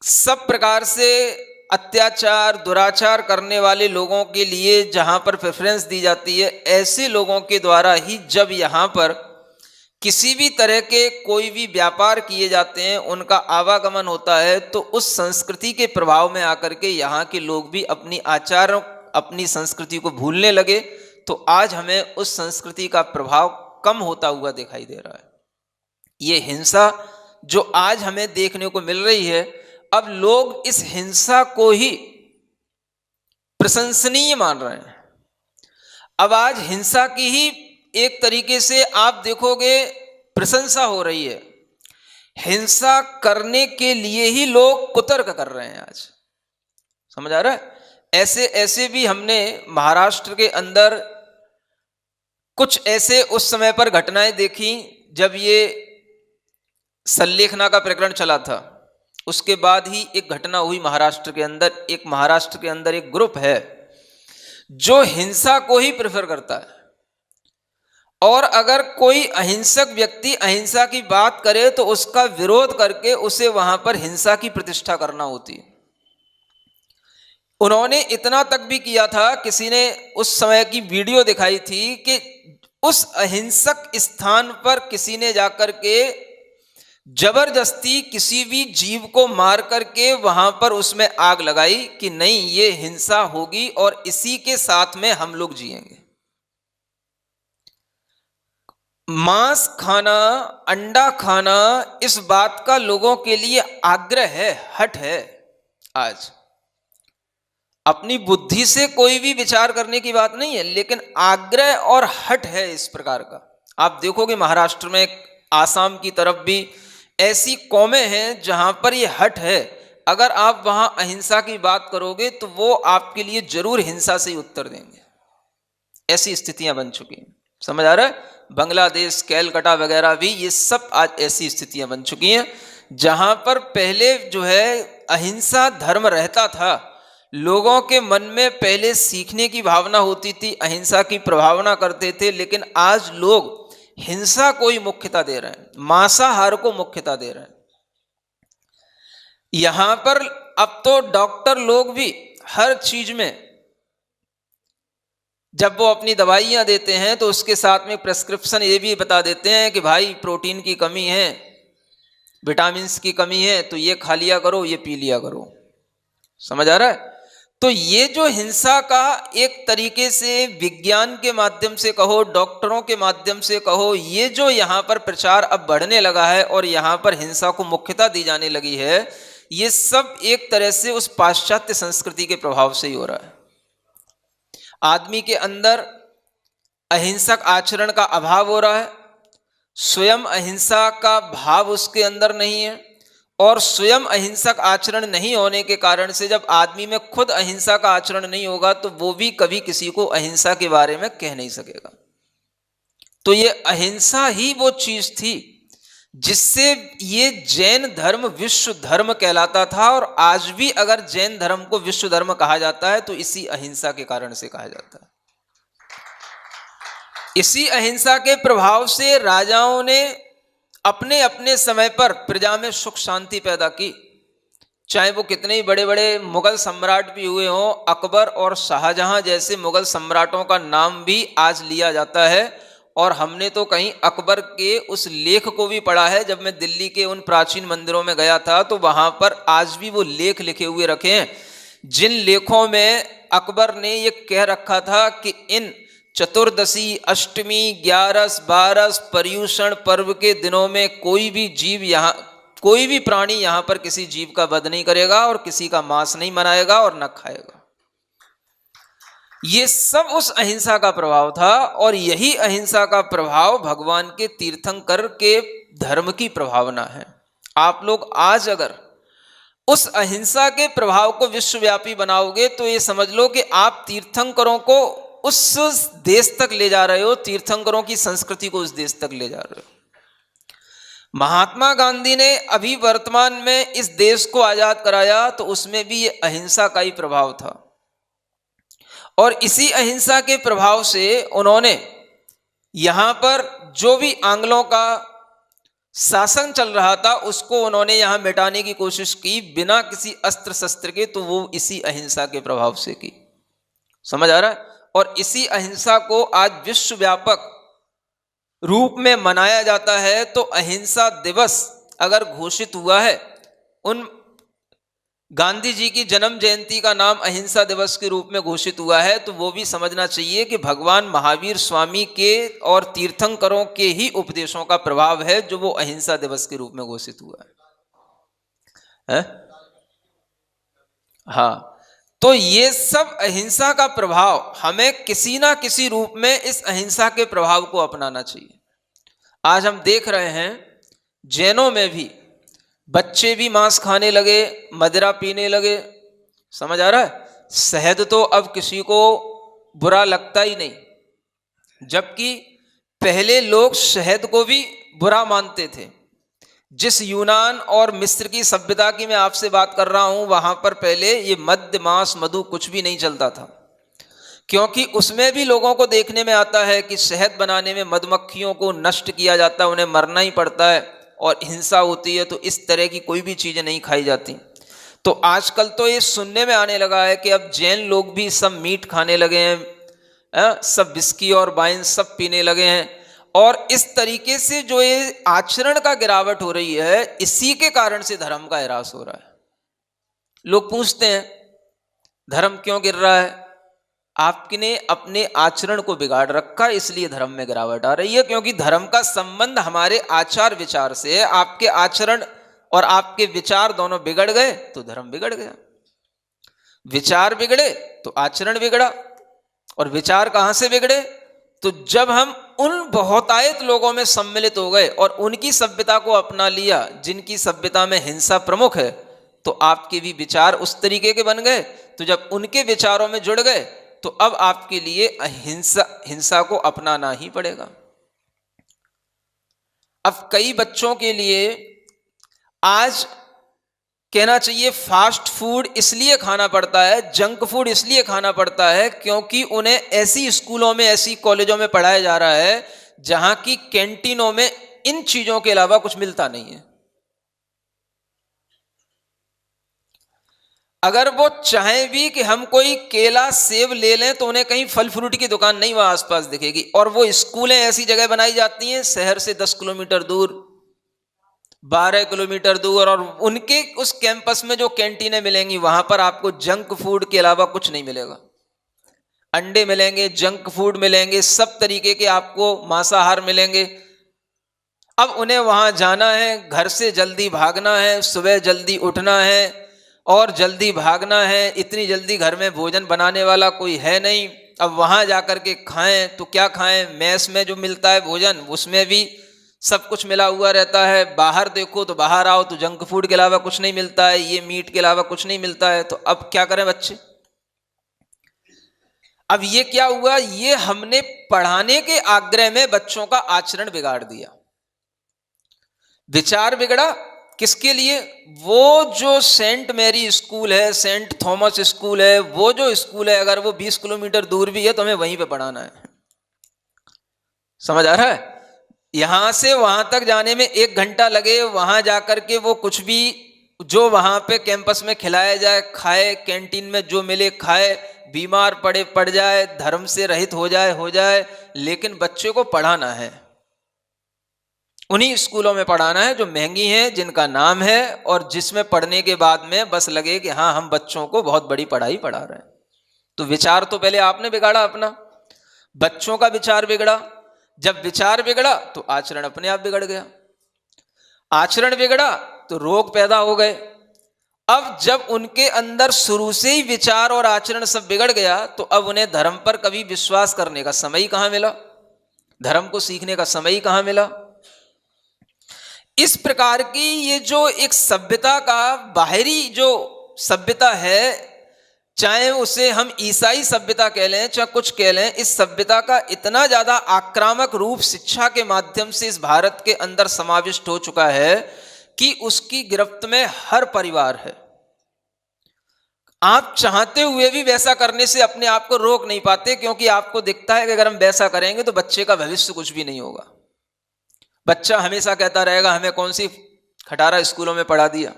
सब प्रकार से अत्याचार दुराचार करने वाले लोगों के लिए जहां पर प्रेफरेंस दी जाती है, ऐसे लोगों के द्वारा ही जब यहाँ पर किसी भी तरह के कोई भी व्यापार किए जाते हैं, उनका आवागमन होता है, तो उस संस्कृति के प्रभाव में आकर के यहाँ के लोग भी अपनी आचारों अपनी संस्कृति को भूलने लगे। तो आज हमें उस संस्कृति का प्रभाव कम होता हुआ दिखाई दे रहा है। ये हिंसा जो आज हमें देखने को मिल रही है, अब लोग इस हिंसा को ही प्रशंसनीय मान रहे हैं। अब आज हिंसा की ही एक तरीके से आप देखोगे प्रशंसा हो रही है। हिंसा करने के लिए ही लोग कुतर्क कर रहे हैं आज, समझ आ रहा है। ऐसे ऐसे भी हमने महाराष्ट्र के अंदर कुछ ऐसे उस समय पर घटनाएं देखी जब ये सल्लेखना का प्रकरण चला था। उसके बाद ही एक घटना हुई महाराष्ट्र के अंदर एक ग्रुप है जो हिंसा को ही प्रेफर करता है, और अगर कोई अहिंसक व्यक्ति अहिंसा की बात करे तो उसका विरोध करके उसे वहां पर हिंसा की प्रतिष्ठा करना होती है। उन्होंने इतना तक भी किया था, किसी ने उस समय की वीडियो दिखाई थी कि उस अहिंसक स्थान पर किसी ने जाकर के जबरदस्ती किसी भी जीव को मार करके वहां पर उसमें आग लगाई कि नहीं, ये हिंसा होगी और इसी के साथ में हम लोग जिएंगे। मांस खाना, अंडा खाना, इस बात का लोगों के लिए आग्रह है, हट है। आज अपनी बुद्धि से कोई भी विचार करने की बात नहीं है, लेकिन आग्रह और हट है इस प्रकार का। आप देखोगे महाराष्ट्र में, आसाम की तरफ भी ऐसी कौमें हैं जहां पर ये हट है। अगर आप वहां अहिंसा की बात करोगे तो वो आपके लिए जरूर हिंसा से ही उत्तर देंगे। ऐसी स्थितियां बन चुकी हैं, समझ आ रहा है। बांग्लादेश, कैलकाटा वगैरह भी, ये सब आज ऐसी स्थितियां बन चुकी हैं जहां पर पहले जो है अहिंसा धर्म रहता था। लोगों के मन में पहले सीखने की भावना होती थी, अहिंसा की प्रभावना करते थे, लेकिन आज लोग हिंसा को ही मुख्यता दे रहे हैं, मांसाहार को मुख्यता दे रहे हैं। यहां पर अब तो डॉक्टर लोग भी हर चीज में जब वो अपनी दवाइयां देते हैं तो उसके साथ में प्रेस्क्रिप्शन ये भी बता देते हैं कि भाई प्रोटीन की कमी है, विटामिन्स की कमी है, तो ये खा लिया करो, ये पी लिया करो, समझ आ रहा है। तो ये जो हिंसा का एक तरीके से विज्ञान के माध्यम से कहो, डॉक्टरों के माध्यम से कहो, ये जो यहाँ पर प्रचार अब बढ़ने लगा है और यहाँ पर हिंसा को मुख्यता दी जाने लगी है, ये सब एक तरह से उस पाश्चात्य संस्कृति के प्रभाव से ही हो रहा है। आदमी के अंदर अहिंसक आचरण का अभाव हो रहा है, स्वयं अहिंसा का भाव उसके अंदर नहीं है, और स्वयं अहिंसक आचरण नहीं होने के कारण से जब आदमी में खुद अहिंसा का आचरण नहीं होगा तो वो भी कभी किसी को अहिंसा के बारे में कह नहीं सकेगा। तो ये अहिंसा ही वो चीज थी जिससे ये जैन धर्म विश्व धर्म कहलाता था, और आज भी अगर जैन धर्म को विश्व धर्म कहा जाता है तो इसी अहिंसा के कारण से कहा जाता है। इसी अहिंसा के प्रभाव से राजाओं ने अपने अपने समय पर प्रजा में सुख शांति पैदा की, चाहे वो कितने ही बड़े बड़े मुगल सम्राट भी हुए हों। अकबर और शाहजहां जैसे मुगल सम्राटों का नाम भी आज लिया जाता है, और हमने तो कहीं अकबर के उस लेख को भी पढ़ा है। जब मैं दिल्ली के उन प्राचीन मंदिरों में गया था तो वहां पर आज भी वो लेख लिखे हुए रखे हैं, जिन लेखों में अकबर ने ये कह रखा था कि इन चतुर्दशी, अष्टमी, 11, 12 पर्यूषण पर्व के दिनों में कोई भी जीव यहाँ, कोई भी प्राणी यहाँ पर किसी जीव का वध नहीं करेगा और किसी का मांस नहीं बनाएगा और न खाएगा। ये सब उस अहिंसा का प्रभाव था, और यही अहिंसा का प्रभाव भगवान के तीर्थंकर के धर्म की प्रभावना है। आप लोग आज अगर उस अहिंसा के प्रभाव को विश्वव्यापी बनाओगे तो ये समझ लो कि आप तीर्थंकरों को उस देश तक ले जा रहे हो, तीर्थंकरों की संस्कृति को उस देश तक ले जा रहे हो। महात्मा गांधी ने अभी वर्तमान में इस देश को आजाद कराया तो उसमें भी ये अहिंसा का ही प्रभाव था, और इसी अहिंसा के प्रभाव से उन्होंने यहां पर जो भी आंग्लों का शासन चल रहा था उसको उन्होंने यहां मिटाने की कोशिश की बिना किसी अस्त्र शस्त्र के, तो वो इसी अहिंसा के प्रभाव से की। समझ आ रहा है? और इसी अहिंसा को आज विश्वव्यापक रूप में मनाया जाता है। तो अहिंसा दिवस अगर घोषित हुआ है, उन गांधी जी की जन्म जयंती का नाम अहिंसा दिवस के रूप में घोषित हुआ है, तो वो भी समझना चाहिए कि भगवान महावीर स्वामी के और तीर्थंकरों के ही उपदेशों का प्रभाव है जो वो अहिंसा दिवस के रूप में घोषित हुआ है? हाँ, तो ये सब अहिंसा का प्रभाव, हमें किसी ना किसी रूप में इस अहिंसा के प्रभाव को अपनाना चाहिए। आज हम देख रहे हैं जैनों में भी बच्चे भी मांस खाने लगे, मदिरा पीने लगे। समझ आ रहा है? शहद तो अब किसी को बुरा लगता ही नहीं, जबकि पहले लोग शहद को भी बुरा मानते थे। जिस यूनान और मिस्र की सभ्यता की मैं आपसे बात कर रहा हूं, वहां पर पहले ये मद्य मांस मधु कुछ भी नहीं चलता था, क्योंकि उसमें भी लोगों को देखने में आता है कि शहद बनाने में मधुमक्खियों को नष्ट किया जाता है, उन्हें मरना ही पड़ता है और हिंसा होती है, तो इस तरह की कोई भी चीजें नहीं खाई जाती। तो आजकल तो ये सुनने में आने लगा है कि अब जैन लोग भी सब मीट खाने लगे हैं, सब विस्की और वाइन सब पीने लगे हैं। और इस तरीके से जो ये आचरण का गिरावट हो रही है, इसी के कारण से धर्म का ह्रास हो रहा है। लोग पूछते हैं धर्म क्यों गिर रहा है? आपने अपने आचरण को बिगाड़ रखा, इसलिए धर्म में गिरावट आ रही है। क्योंकि धर्म का संबंध हमारे आचार विचार से है। आपके आचरण और आपके विचार दोनों बिगड़ गए तो धर्म बिगड़ गया। विचार बिगड़े तो आचरण बिगड़ा। और विचार कहां से बिगड़े? तो जब हम उन बहुतायत लोगों में सम्मिलित हो गए और उनकी सभ्यता को अपना लिया जिनकी सभ्यता में हिंसा प्रमुख है, तो आपके भी विचार उस तरीके के बन गए। तो जब उनके विचारों में जुड़ गए तो अब आपके लिए हिंसा को अपनाना ही पड़ेगा। अब कई बच्चों के लिए आज कहना चाहिए फास्ट फूड इसलिए खाना पड़ता है, जंक फूड इसलिए खाना पड़ता है, क्योंकि उन्हें ऐसी स्कूलों में, ऐसी कॉलेजों में पढ़ाया जा रहा है जहां की कैंटीनों में इन चीजों के अलावा कुछ मिलता नहीं है। अगर वो चाहें भी कि हम कोई केला सेब ले लें तो उन्हें कहीं फल फ्रूट की दुकान नहीं वहां आसपास दिखेगी। और वो स्कूलें ऐसी जगह बनाई जाती हैं शहर से 10 किलोमीटर दूर, 12 किलोमीटर दूर, और उनके उस कैंपस में जो कैंटीनें मिलेंगी वहां पर आपको जंक फूड के अलावा कुछ नहीं मिलेगा। अंडे मिलेंगे, जंक फूड मिलेंगे, सब तरीके के आपको मांसाहार मिलेंगे। अब उन्हें वहां जाना है, घर से जल्दी भागना है, सुबह जल्दी उठना है और जल्दी भागना है। इतनी जल्दी घर में भोजन बनाने वाला कोई है नहीं। अब वहां जाकर के खाएं तो क्या खाएं? मैस में जो मिलता है भोजन उसमें भी सब कुछ मिला हुआ रहता है। बाहर देखो तो बाहर आओ तो जंक फूड के अलावा कुछ नहीं मिलता है, ये मीट के अलावा कुछ नहीं मिलता है। तो अब क्या करें बच्चे? अब ये क्या हुआ? ये हमने पढ़ाने के आग्रह में बच्चों का आचरण बिगाड़ दिया, विचार बिगड़ा। किसके लिए? वो जो सेंट मैरी स्कूल है, सेंट थॉमस स्कूल है, वो जो स्कूल है, अगर वो 20 किलोमीटर दूर भी है तो हमें वहीं पे पढ़ाना है। समझ आ रहा है? यहां से वहां तक जाने में 1 घंटा लगे, वहां जाकर के वो कुछ भी जो वहां पे कैंपस में खिलाया जाए खाए, कैंटीन में जो मिले खाए, बीमार पड़ जाए, धर्म से रहित हो जाए, लेकिन बच्चे को पढ़ाना है। उन्हीं स्कूलों में पढ़ाना है जो महंगी हैं, जिनका नाम है, और जिसमें पढ़ने के बाद में बस लगे कि हाँ हम बच्चों को बहुत बड़ी पढ़ाई पढ़ा रहे हैं। तो विचार तो पहले आपने बिगाड़ा अपना, बच्चों का विचार बिगड़ा। जब विचार बिगड़ा तो आचरण अपने आप बिगड़ गया, आचरण बिगड़ा तो रोग पैदा हो गए। अब जब उनके अंदर शुरू से ही विचार और आचरण सब बिगड़ गया तो अब उन्हें धर्म पर कभी विश्वास करने का समय ही कहां मिला, धर्म को सीखने का समय ही कहां मिला। इस प्रकार की ये जो एक सभ्यता का बाहरी जो सभ्यता है, चाहे उसे हम ईसाई सभ्यता कह लें चाहे कुछ कह लें, इस सभ्यता का इतना ज्यादा आक्रामक रूप शिक्षा के माध्यम से इस भारत के अंदर समाविष्ट हो चुका है कि उसकी गिरफ्त में हर परिवार है। आप चाहते हुए भी वैसा करने से अपने आप को रोक नहीं पाते, क्योंकि आपको दिखता है कि अगर हम वैसा करेंगे तो बच्चे का भविष्य कुछ भी नहीं होगा, बच्चा हमेशा कहता रहेगा हमें कौन सी खटारा स्कूलों में पढ़ा दिया,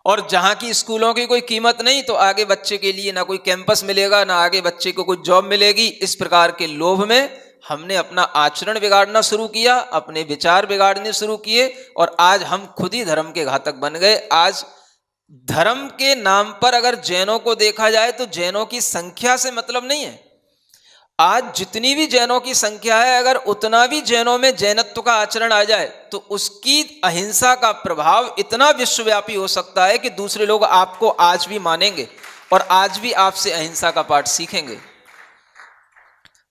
और जहां की स्कूलों की कोई कीमत नहीं तो आगे बच्चे के लिए ना कोई कैंपस मिलेगा, ना आगे बच्चे को कोई जॉब मिलेगी। इस प्रकार के लोभ में हमने अपना आचरण बिगाड़ना शुरू किया, अपने विचार बिगाड़ने शुरू किए, और आज हम खुद ही धर्म के घातक बन गए। आज धर्म के नाम पर अगर जैनों को देखा जाए तो जैनों की संख्या से मतलब नहीं है। आज जितनी भी जैनों की संख्या है, अगर उतना भी जैनों में जैनत्व का आचरण आ जाए तो उसकी अहिंसा का प्रभाव इतना विश्वव्यापी हो सकता है कि दूसरे लोग आपको आज भी मानेंगे और आज भी आपसे अहिंसा का पाठ सीखेंगे।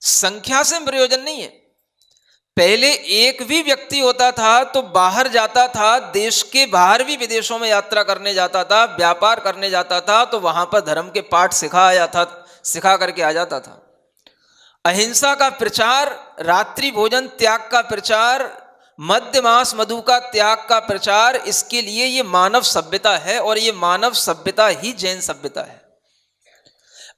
संख्या से प्रयोजन नहीं है। पहले एक भी व्यक्ति होता था तो बाहर जाता था, देश के बाहर भी विदेशों में यात्रा करने जाता था, व्यापार करने जाता था, तो वहां पर धर्म के पाठ सिखा करके आ जाता था। अहिंसा का प्रचार, रात्रि भोजन त्याग का प्रचार, मद्य मांस मधु का त्याग का प्रचार, इसके लिए ये मानव सभ्यता है, और ये मानव सभ्यता ही जैन सभ्यता है।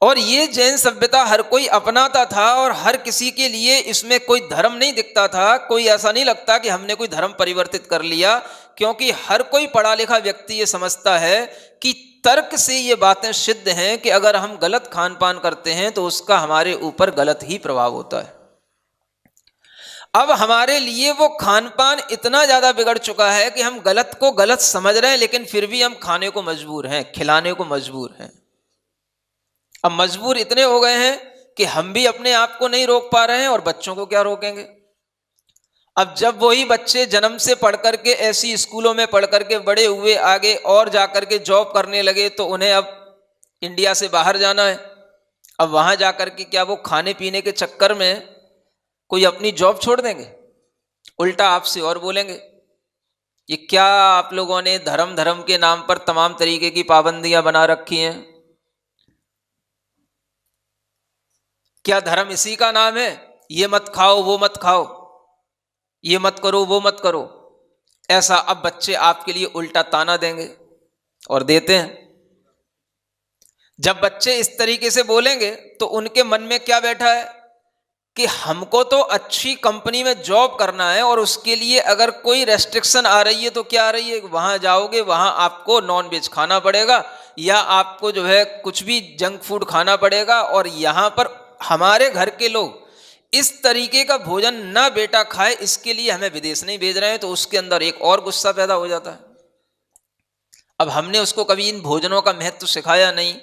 और ये जैन सभ्यता हर कोई अपनाता था, और हर किसी के लिए इसमें कोई धर्म नहीं दिखता था। कोई ऐसा नहीं लगता कि हमने कोई धर्म परिवर्तित कर लिया, क्योंकि हर कोई पढ़ा लिखा व्यक्ति ये समझता है कि तर्क से ये बातें सिद्ध हैं कि अगर हम गलत खान पान करते हैं तो उसका हमारे ऊपर गलत ही प्रभाव होता है। अब हमारे लिए वो खान पान इतना ज्यादा बिगड़ चुका है कि हम गलत को गलत समझ रहे हैं, लेकिन फिर भी हम खाने को मजबूर हैं, खिलाने को मजबूर हैं। अब मजबूर इतने हो गए हैं कि हम भी अपने आप को नहीं रोक पा रहे हैं, और बच्चों को क्या रोकेंगे। अब जब वही बच्चे जन्म से पढ़ करके ऐसी स्कूलों में पढ़ करके बड़े हुए, आगे और जाकर के जॉब करने लगे, तो उन्हें अब इंडिया से बाहर जाना है। अब वहां जाकर के क्या वो खाने पीने के चक्कर में कोई अपनी जॉब छोड़ देंगे? उल्टा आपसे और बोलेंगे, ये क्या आप लोगों ने धर्म के नाम पर तमाम तरीके की पाबंदियां बना रखी हैं? क्या धर्म इसी का नाम है? ये मत खाओ, वो मत खाओ, ये मत करो, वो मत करो। ऐसा अब बच्चे आपके लिए उल्टा ताना देंगे, और देते हैं। जब बच्चे इस तरीके से बोलेंगे तो उनके मन में क्या बैठा है कि हमको तो अच्छी कंपनी में जॉब करना है, और उसके लिए अगर कोई रेस्ट्रिक्शन आ रही है तो क्या आ रही है, वहां जाओगे वहां आपको नॉन वेज खाना पड़ेगा, या आपको जो है कुछ भी जंक फूड खाना पड़ेगा, और यहां पर हमारे घर के लोग इस तरीके का भोजन ना बेटा खाए, इसके लिए हमें विदेश नहीं भेज रहे हैं। तो उसके अंदर एक और गुस्सा पैदा हो जाता है। अब हमने उसको कभी इन भोजनों का महत्व सिखाया नहीं,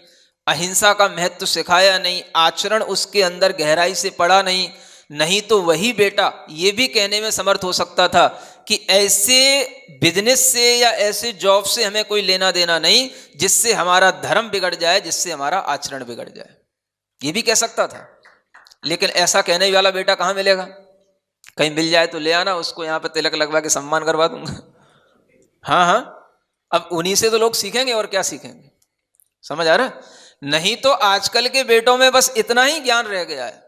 अहिंसा का महत्व सिखाया नहीं, आचरण उसके अंदर गहराई से पड़ा नहीं तो वही बेटा ये भी कहने में समर्थ हो सकता था कि ऐसे बिजनेस से या ऐसे जॉब से हमें कोई लेना देना नहीं जिससे हमारा धर्म बिगड़ जाए, जिससे हमारा आचरण बिगड़ जाए, ये भी कह सकता था। लेकिन ऐसा कहने वाला बेटा कहाँ मिलेगा? कहीं मिल जाए तो ले आना, उसको यहाँ पर तिलक लगवा के सम्मान करवा दूंगा। हाँ, अब उन्हीं से तो लोग सीखेंगे, और क्या सीखेंगे? समझ आ रहा? नहीं तो आजकल के बेटों में बस इतना ही ज्ञान रह गया है,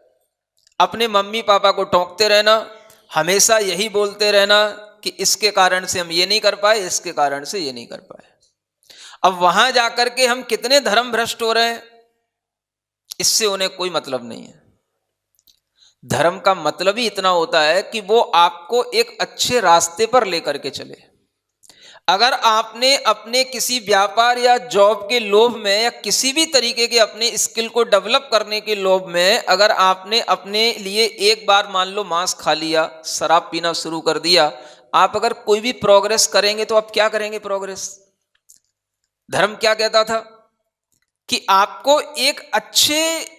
अपने मम्मी पापा को टोकते रहना, हमेशा यही बोलते रहना कि इसके कारण से हम ये नहीं कर पाए, इसके कारण से ये नहीं कर पाए। अब वहां जाकर के हम कितने धर्म भ्रष्ट हो रहे हैं, इससे उन्हें कोई मतलब नहीं है। धर्म का मतलब ही इतना होता है कि वो आपको एक अच्छे रास्ते पर लेकर के चले। अगर आपने अपने किसी व्यापार या जॉब के लोभ में, या किसी भी तरीके के अपने स्किल को डेवलप करने के लोभ में, अगर आपने अपने लिए एक बार मान लो मांस खा लिया, शराब पीना शुरू कर दिया, आप अगर कोई भी प्रोग्रेस करेंगे तो आप क्या करेंगे? प्रोग्रेस धर्म क्या कहता था कि आपको एक अच्छे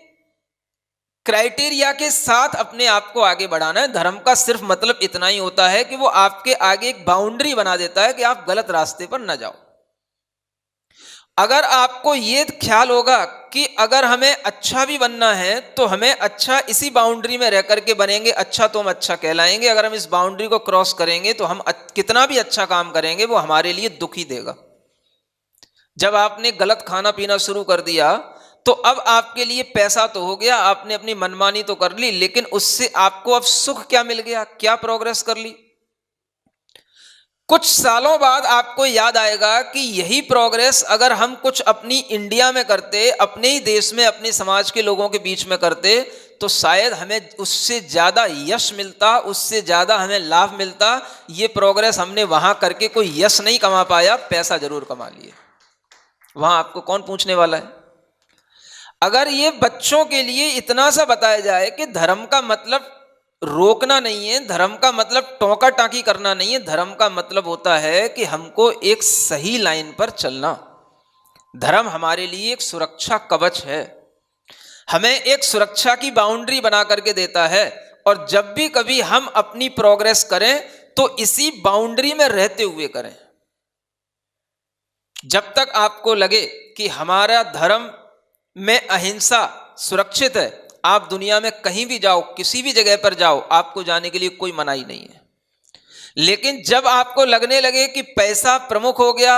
क्राइटेरिया के साथ अपने आप को आगे बढ़ाना है। धर्म का सिर्फ मतलब इतना ही होता है कि वो आपके आगे एक बाउंड्री बना देता है कि आप गलत रास्ते पर न जाओ। अगर आपको ये ख्याल होगा कि अगर हमें अच्छा भी बनना है तो हमें अच्छा इसी बाउंड्री में रह करके बनेंगे, अच्छा तो हम अच्छा कहलाएंगे, अगर हम इस बाउंड्री को क्रॉस करेंगे तो हम कितना भी अच्छा काम करेंगे वो हमारे लिए दुख ही देगा। जब आपने गलत खाना पीना शुरू कर दिया तो अब आपके लिए पैसा तो हो गया, आपने अपनी मनमानी तो कर ली, लेकिन उससे आपको अब सुख क्या मिल गया? क्या प्रोग्रेस कर ली? कुछ सालों बाद आपको याद आएगा कि यही प्रोग्रेस अगर हम कुछ अपनी इंडिया में करते, अपने ही देश में, अपने समाज के लोगों के बीच में करते, तो शायद हमें उससे ज़्यादा यश मिलता, उससे ज़्यादा हमें लाभ मिलता। ये प्रोग्रेस हमने वहाँ करके कोई यश नहीं कमा पाया, पैसा जरूर कमा लिए। वहाँ आपको कौन पूछने वाला है? अगर ये बच्चों के लिए इतना सा बताया जाए कि धर्म का मतलब रोकना नहीं है, धर्म का मतलब टोका टाकी करना नहीं है, धर्म का मतलब होता है कि हमको एक सही लाइन पर चलना। धर्म हमारे लिए एक सुरक्षा कवच है, हमें एक सुरक्षा की बाउंड्री बना करके देता है, और जब भी कभी हम अपनी प्रोग्रेस करें तो इसी बाउंड्री में रहते हुए करें। जब तक आपको लगे कि हमारा धर्म में अहिंसा सुरक्षित है, आप दुनिया में कहीं भी जाओ, किसी भी जगह पर जाओ, आपको जाने के लिए कोई मनाही नहीं है। लेकिन जब आपको लगने लगे कि पैसा प्रमुख हो गया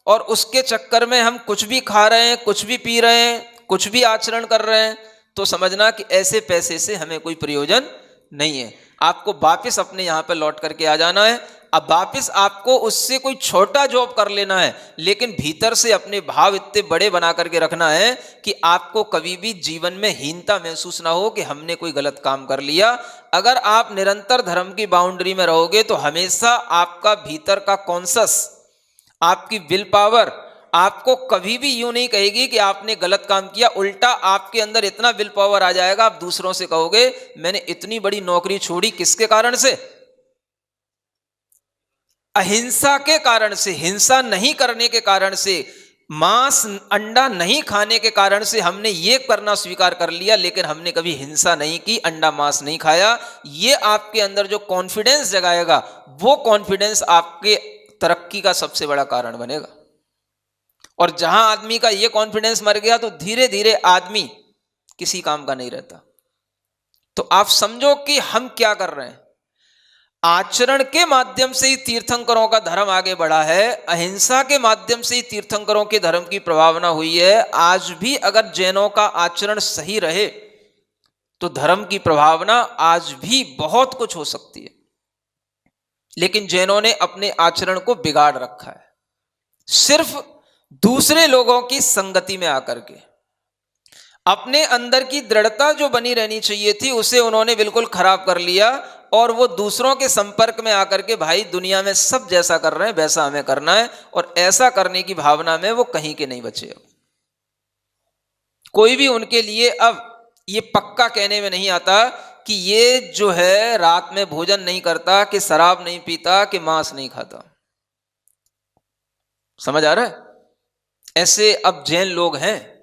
और उसके चक्कर में हम कुछ भी खा रहे हैं, कुछ भी पी रहे हैं, कुछ भी आचरण कर रहे हैं, तो समझना कि ऐसे पैसे से हमें कोई प्रयोजन नहीं है। आपको वापस अपने यहां पर लौट करके आ जाना है। अब वापस आपको उससे कोई छोटा जॉब कर लेना है, लेकिन भीतर से अपने भाव इतने बड़े बना करके रखना है कि आपको कभी भी जीवन में हीनता महसूस ना हो कि हमने कोई गलत काम कर लिया। अगर आप निरंतर धर्म की बाउंड्री में रहोगे तो हमेशा आपका भीतर का कॉन्शस, आपकी विल पावर आपको कभी भी यूं नहीं कहेगी कि आपने गलत काम किया। उल्टा आपके अंदर इतना विल पावर आ जाएगा, आप दूसरों से कहोगे मैंने इतनी बड़ी नौकरी छोड़ी, किसके कारण से? अहिंसा के कारण से, हिंसा नहीं करने के कारण से, मांस अंडा नहीं खाने के कारण से हमने ये करना स्वीकार कर लिया, लेकिन हमने कभी हिंसा नहीं की, अंडा मांस नहीं खाया। ये आपके अंदर जो कॉन्फिडेंस जगाएगा, वो कॉन्फिडेंस आपके तरक्की का सबसे बड़ा कारण बनेगा। और जहां आदमी का ये कॉन्फिडेंस मर गया तो धीरे धीरे आदमी किसी काम का नहीं रहता। तो आप समझो कि हम क्या कर रहे हैं। आचरण के माध्यम से ही तीर्थंकरों का धर्म आगे बढ़ा है, अहिंसा के माध्यम से ही तीर्थंकरों के धर्म की प्रभावना हुई है। आज भी अगर जैनों का आचरण सही रहे तो धर्म की प्रभावना आज भी बहुत कुछ हो सकती है, लेकिन जैनों ने अपने आचरण को बिगाड़ रखा है, सिर्फ दूसरे लोगों की संगति में आकर के। अपने अंदर की दृढ़ता जो बनी रहनी चाहिए थी उसे उन्होंने बिल्कुल खराब कर लिया, और वो दूसरों के संपर्क में आकर के भाई दुनिया में सब जैसा कर रहे हैं वैसा हमें करना है, और ऐसा करने की भावना में वो कहीं के नहीं बचे। अब कोई भी उनके लिए अब ये पक्का कहने में नहीं आता कि ये जो है रात में भोजन नहीं करता, कि शराब नहीं पीता, कि मांस नहीं खाता। समझ आ रहा है? ऐसे अब जैन लोग हैं